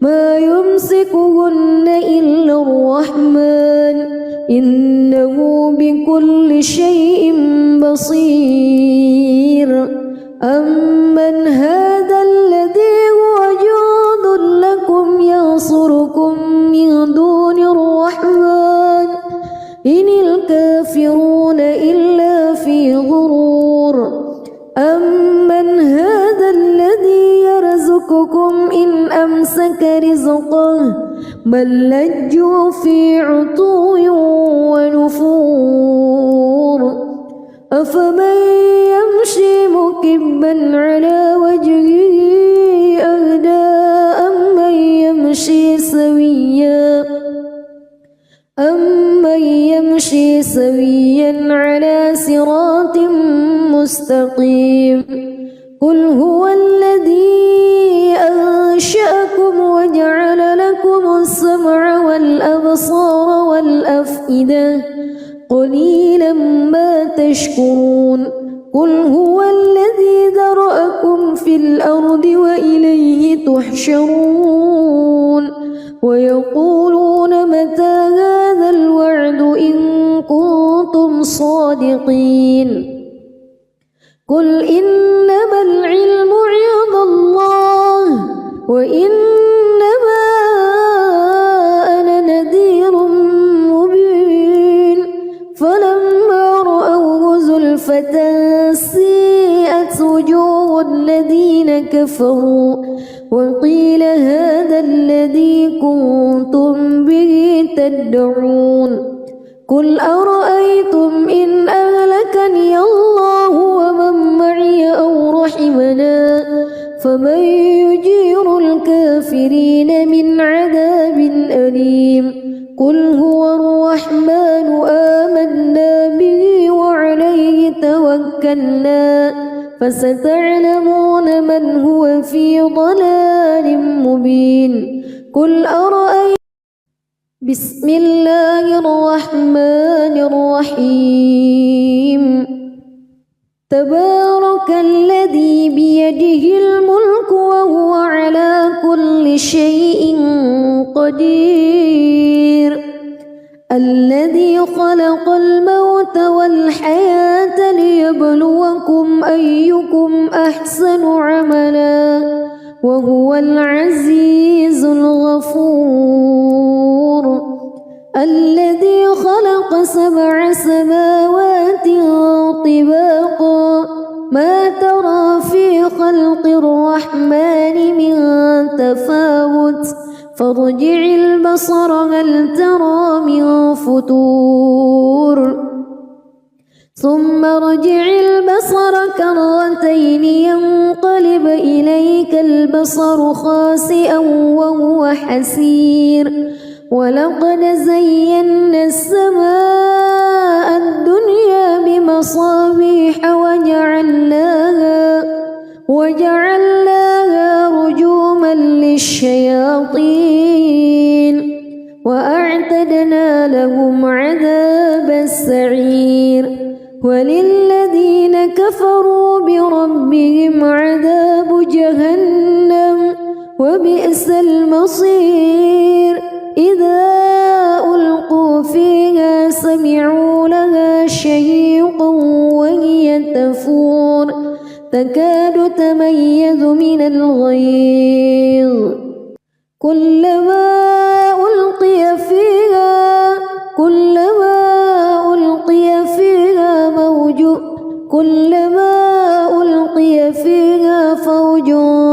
ما يمسكهن إلا الرحمن إنه بكل شيء بصير أمن هذا الذي هو جند لكم ينصركم من دون الرحمن إن الكافرون إلا في غرور أمن هذا الذي يرزقكم إن أمسك رزقه بل لجوا في عتو ونفور أفمن يمشي مكبا على وجهه أهدى أمن يمشي سويا على صراط مستقيم قل هو الذي أنشأكم وجعل لكم السمع والأبصار والأفئدة قليلا ما تشكرون قل هو الذي ذرأكم في الأرض وإليه تحشرون ويقولون متى هذا الوعد إن كنتم صادقين قل إنما العلم عند الله وإنما أنا نذير مبين فلما رأوه زلفة سيئت وجوه الذين كفروا وقيل هذا الذي كنتم به تدعون قل أرأيتم إن أهلكني الله ومن معي أو رحمنا فمن يجير الكافرين من عذاب أليم قل هو الرحمن آمنا به وعليه توكلنا فستعلمون من هو في ضلال مبين قل أرأيتم بسم الله الرحمن الرحيم تبارك الذي بيده الملك وهو على كل شيء قدير الذي خلق الموت والحياة ليبلوكم أيكم أحسن عملا وهو العزيز الغفور الذي خلق 7 سماوات طباقا ما ترى في خلق الرحمن من تفاوت فارجع البصر هل ترى من فتور ثم ارجع البصر كرتين ينقلب إليك البصر خاسئا وهو حسير ولقد زينا السماء الدنيا بمصابيح وجعلناها رجوما للشياطين وأعتدنا لهم عذاب السعير وللذين كفروا بربهم عذاب جهنم وبئس المصير إذا ألقوا فيها سمعوا لها شهيقا وهي تفور تكاد تميز من الغيظ كلما ألقي فيها فوج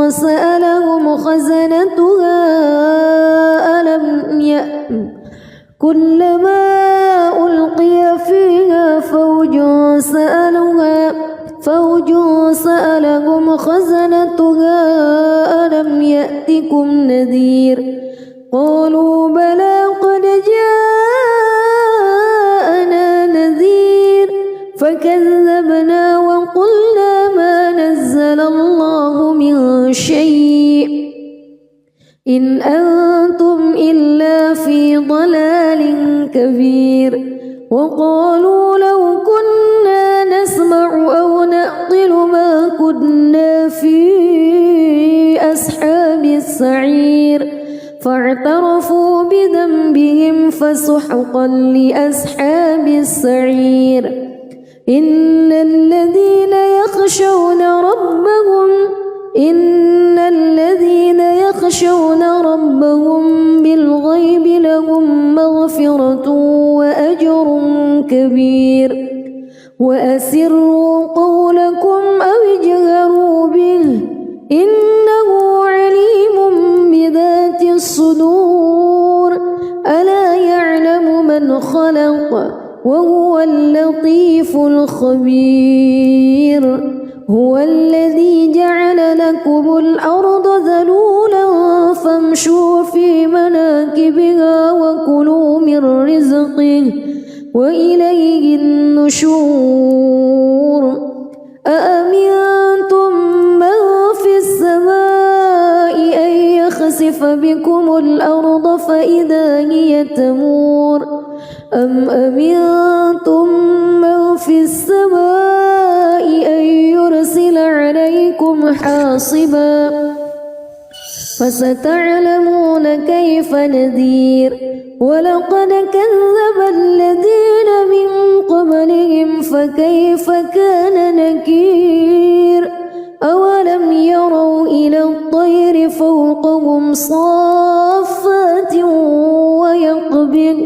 سألهم خزنتها كلما ألقي فيها فوج سألهم خزنتها ألم يأتكم نذير قالوا بلى قد جاءنا نذير فكذبنا وقلنا ما نزل الله من شيء إن أنتم إلا في ضلال كبير وقالوا لو كنا نسمع أو نعقل ما كنا فسحقا لأصحاب السعير إن الذين يخشون ربهم بالغيب لهم مغفرة وأجر كبير وأسروا قولكم أو اجهروا به إنه عليم بذات الصدور ألا يعلم من خلق وهو اللطيف الخبير هو الذي جعل لكم الأرض ذلولا فامشوا في مناكبها وكلوا من رزقه وإليه النشور أأمنتم من في السماء أن يخسف بكم الأرض فإذا هي تمور أم أمنتم من في السماء أن يرسل عليكم حاصبا فستعلمون كيف نذير ولقد كذب الذين من قبلهم فكيف كان نكير أولم يروا إلى الطير فوقهم صافات ويقبض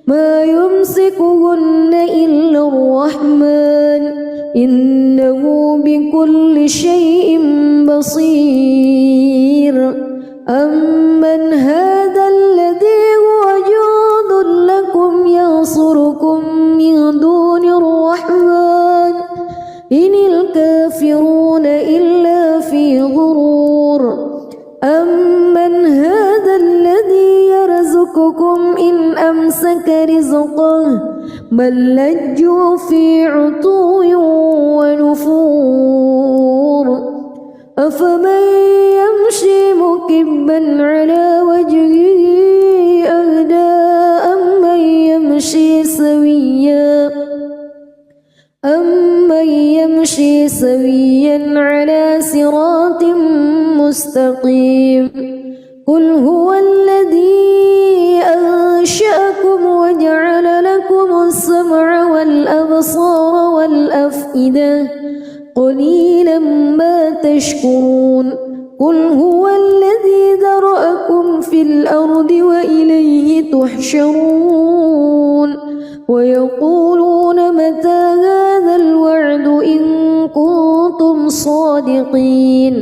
ما يمسكهن إلا الرحمن إنه بكل شيء بصير أمن هذا الذي هو جند لكم ينصركم من دون الرحمن إن الكافرون إلا في غرور أمن هذا الذي يرزقكم إن أمسك رزقه بل لجوا في عتو ونفور أفمن يمشي مكبا على وجهه أهدى أمن يمشي سويا على صراط مستقيم قل هو الذي أنشأكم وجعل لكم السمع والأبصار والأفئدة قليلا ما تشكرون قل هو الذي ذرأكم في الأرض وإليه تحشرون ويقولون متى هذا الوعد إن كنتم صادقين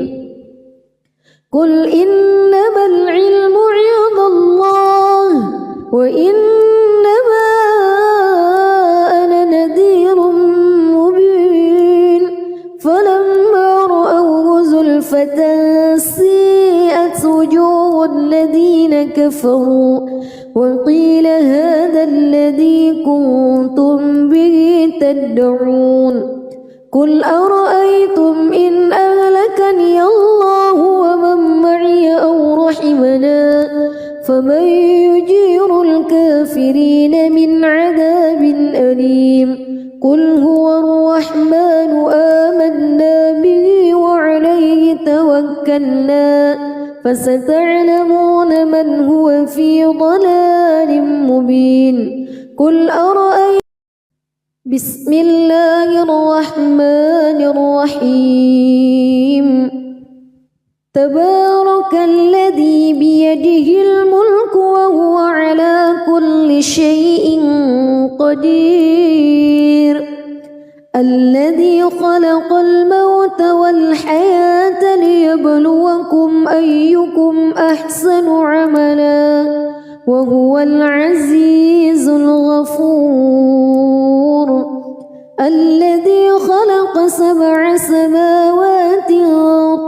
قل إنما العلم عند الله وإنما أنا نذير مبين فلما رأوه زلفة سيئت وجوه الذين كفروا وقيل هذا الذي كنتم به تدعون قل أرأيتم إن أهلكني الله ومن معي أو رحمنا فمن يجير الكافرين من عذاب أليم قل هو الرحمن آمنا به وعليه توكلنا فستعلمون من هو في ضلال مبين قل أرأيتم بسم الله الرحمن الرحيم تبارك الذي بيده الملك وهو على كل شيء قدير الذي خلق الموت والحياة ليبلوكم أيكم أحسن عملا وهو العزيز الغفور الذي خلق 7 سماوات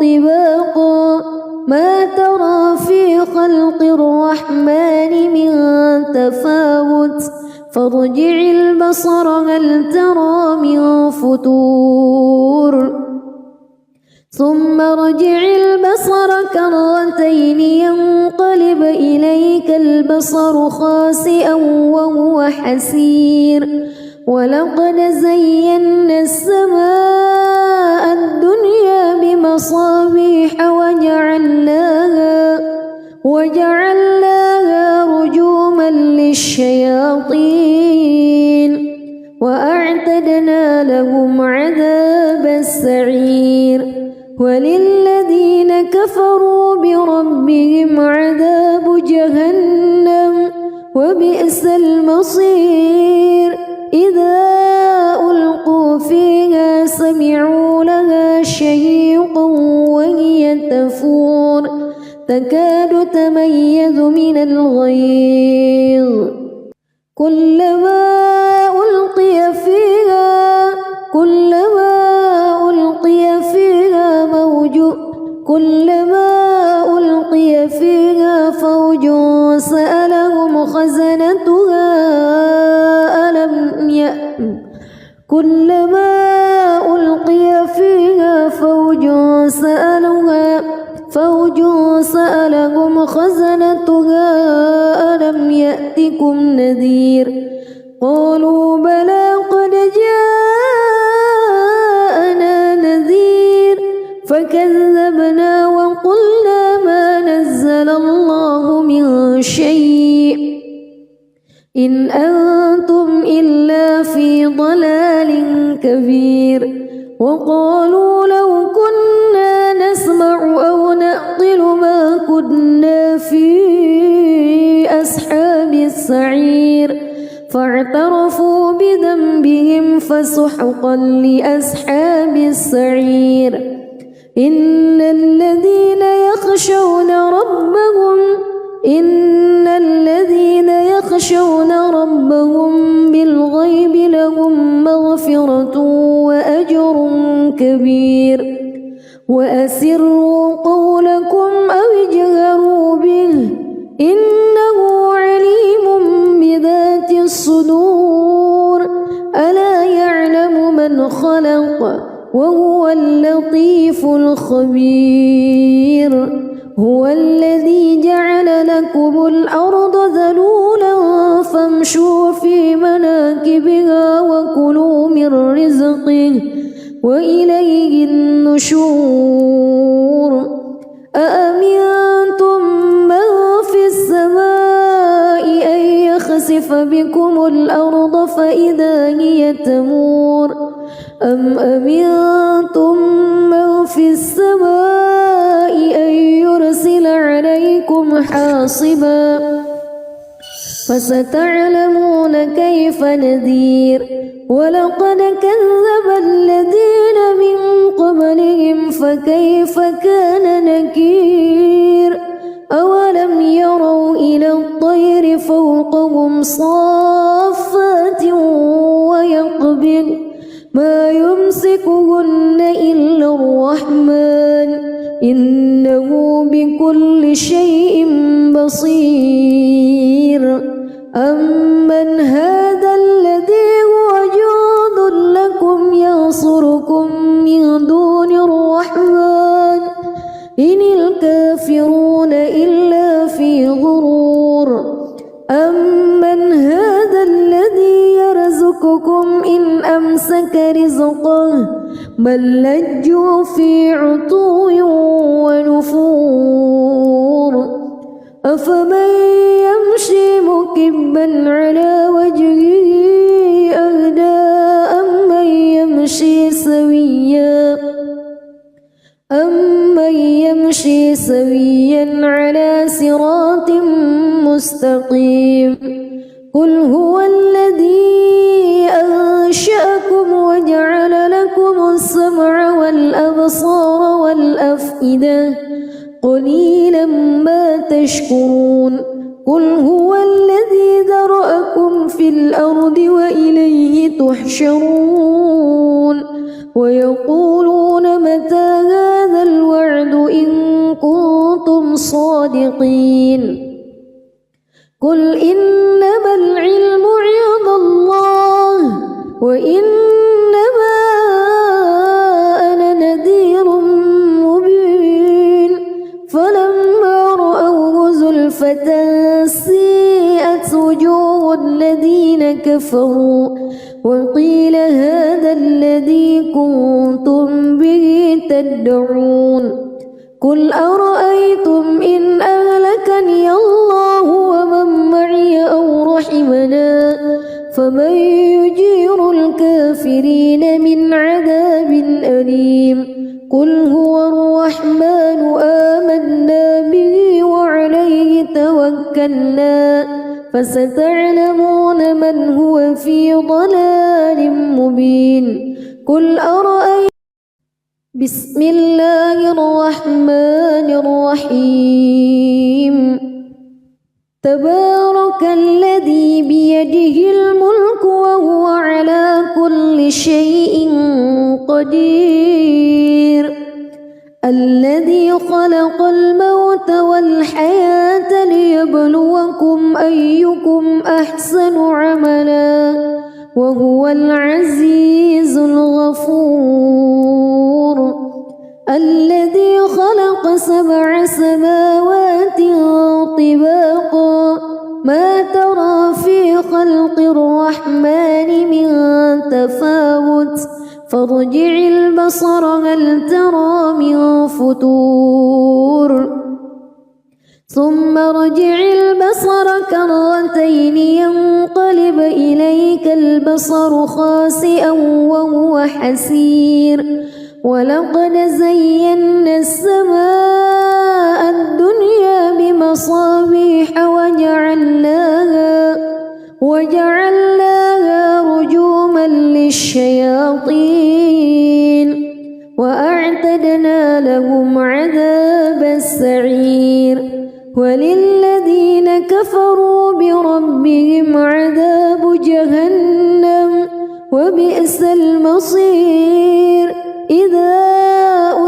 طباقا ما ترى في خلق الرحمن من تفاوت فارجع البصر هل ترى من فتور ثم ارجع البصر كرتين ينقلب إليك البصر خاسئا وهو حسير ولقد زينا السماء الدنيا بمصابيح وجعلناها رجوما الشياطين وأعتدنا لهم عذاب السعير وللذين كفروا بربهم عذاب جهنم وبئس المصير إذا ألقوا فيها سمعوا لها شهيقا وهي تفور تكاد تميز من الغيظ كلما ألقي فيها فوج سألهم خزنتها ألم يأتكم نذير قالوا بلى قد جاءنا نذير فكذبنا وقلنا ما نزل الله من شيء إن أنتم إلا في ضلال كبير وقالوا لو كنا نسمع أو نعقل ما كنا في أصحاب السعير فاعترفوا بذنبهم فسحقا لأصحاب السعير إن الذين يخشون ربهم بالغيب لهم مغفرة وأجر كبير وأسروا قولكم أو اجهروا به إنه عليم بذات الصدور ألا يعلم من خلق وهو اللطيف الخبير هو الذي جعل لكم الأرض ذلولا فامشوا في مناكبها وكلوا من رزقه وإليه النشور أأمنتم من في السماء أن يخسف بكم الأرض فإذا هي تمور أم أمنتم من في السماء أن يرسل عليكم حاصبا فستعلمون كيف نذير ولقد كذب الذين من قبلهم فكيف كان نكير أولم يروا إلى الطير فوقهم صافات ويقبض ما يمسكهن إلا الرحمن إنه بكل شيء بصير أمن هذا الذي هو جند لكم ينصركم من دون الرحمن إن الكافرون إلا في غرور أمن هذا الذي يرزقكم إن أمسك رزقه بل لجوا في عتو ونفور أفمن يمشي مكبا على وجهه أهدى أمن يمشي سويا على صراط مستقيم قل هو الذي أنشأكم وجعل لكم السمع والأبصار والأفئدة قليلا ما تشكرون قل هو الذي ذرأكم في الأرض وإليه تحشرون ويقولون متى هذا الوعد إن كنتم صادقين قل إنما العلم عند الله وإنما أنا نذير مبين فلما رأوه زلفة سيئت وجوه الذين كفروا وقيل هذا الذي كنتم به تدعون قل أرأيتم إن أهلكني الله ومن معي أو رحمني فمن يجير الكافرين من عذاب أليم قل هو الرحمن آمنا به وعليه توكلنا فستعلمون من هو في ضلال مبين قل أرأيتم بسم الله الرحمن الرحيم تبارك الذي بيده الملك وهو على كل شيء قدير الذي خلق الموت والحياة ليبلوكم أيكم أحسن عملا وهو العزيز الغفور الذي خلق 7 سماوات طباقا ما ترى في خلق الرحمن من تفاوت فارجع البصر هل ترى من فتور ثم ارجع البصر كرتين ينقلب إليك البصر خاسئا وهو حسير ولقد زينا السماء الدنيا بمصابيح وجعلناها رجوما للشياطين وأعتدنا لهم عذاب السعير وللذين كفروا بربهم عذاب جهنم وبئس المصير إذا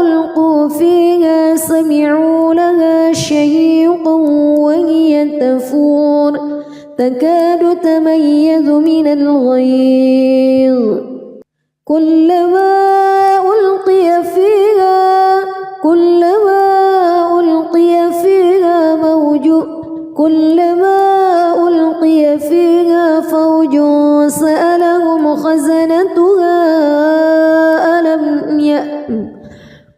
ألقوا فيها سمعوا لها شهيقا وهي تفور تكاد تميز من الغيظ كلما ألقي فيها فوج سألهم خزنتها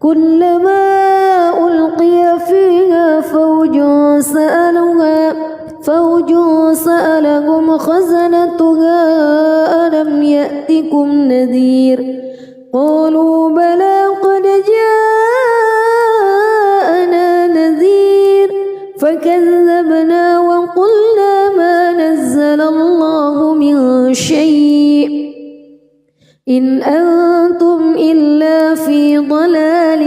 كلما ألقي فيها فوج سألهم خزنتها ألم يأتكم نذير قالوا بلى قد جاءنا نذير فكذبنا وقلنا ما نزل الله من شيء إن أنتم إلا في ضلال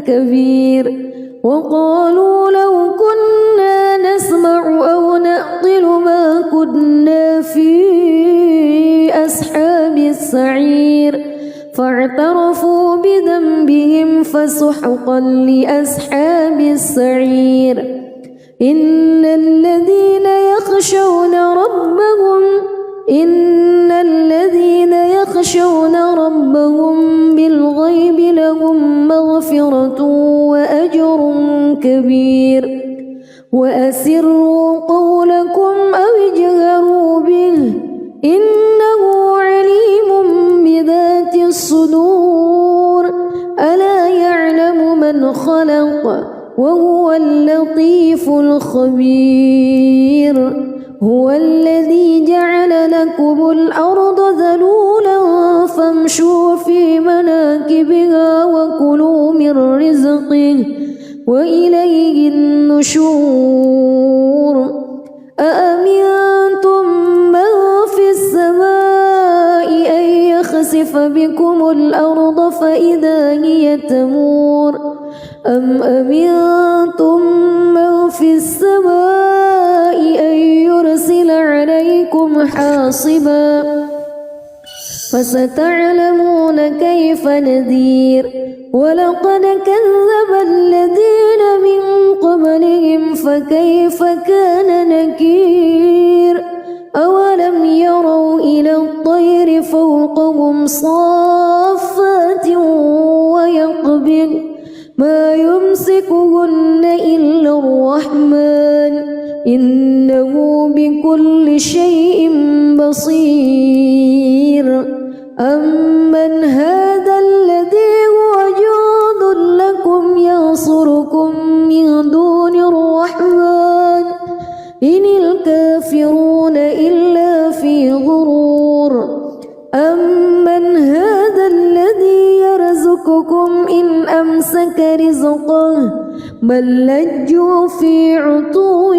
كبير وقالوا لو كنا نسمع أو نعقل ما كنا في أصحاب السعير فاعترفوا بذنبهم فسحقا لأصحاب السعير إن الذين يخشون ربهم بالغيب لهم مغفرة وأجر كبير وأسروا قولكم أو اجهروا به إنه عليم بذات الصدور ألا يعلم من خلق وهو اللطيف الخبير هو الذي جعل لكم الأرض ذلولا فامشوا في مناكبها وكلوا من رزقه وإليه النشور أأمنتم من في السماء أن يخسف بكم الأرض فإذا هي تمور أم أمنتم من في السماء أن يرسل عليكم حاصبا فستعلمون كيف نذير ولقد كذب الذين من قبلهم فكيف كان نكير أولم يروا إلى الطير فوقهم صافات ويقبض ما يمسكهن إلا الرحمن إنه بكل شيء بصير أمن هذا الذي هو جند لكم ينصركم من دون الرحمن إن الكافرون إلا في غرور رزقه بل لجوا في عتو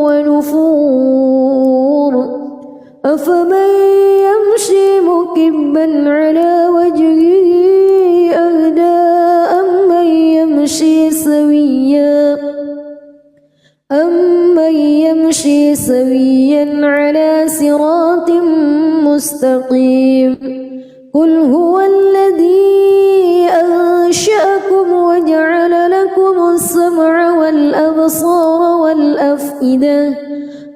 ونفور أفمن يمشي مكبا على وجهه أهدى أمن يمشي سويا على صراط مستقيم قل هو الذي أنشأكم وجعل لكم السمع والأبصار والأفئدة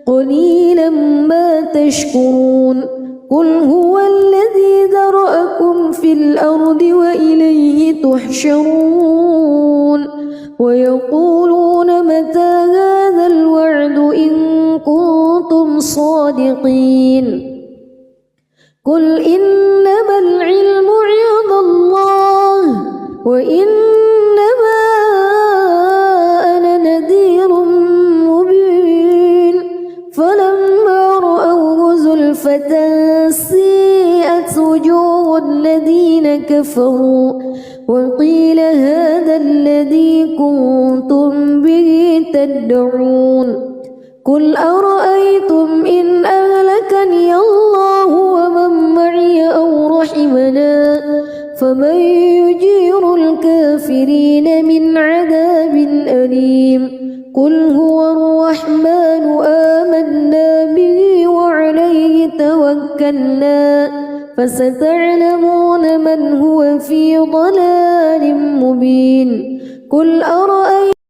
قليلا ما تشكرون قل هو الذي ذرأكم في الأرض وإليه تحشرون ويقولون متى هذا الوعد إن كنتم صادقين قل إنما العلم عند الله وإنما أنا نذير مبين فلما رأوه زلفة سيئت وجوه الذين كفروا وقيل هذا الذي كنتم به تدعون قل أرأيتم إن أهلكني الله ومن معي أو رحمنا فمن يجير الكافرين من عذاب أليم قل هو الرحمن آمنا به وعليه توكلنا فستعلمون من هو في ضلال مبين قل أرأيتم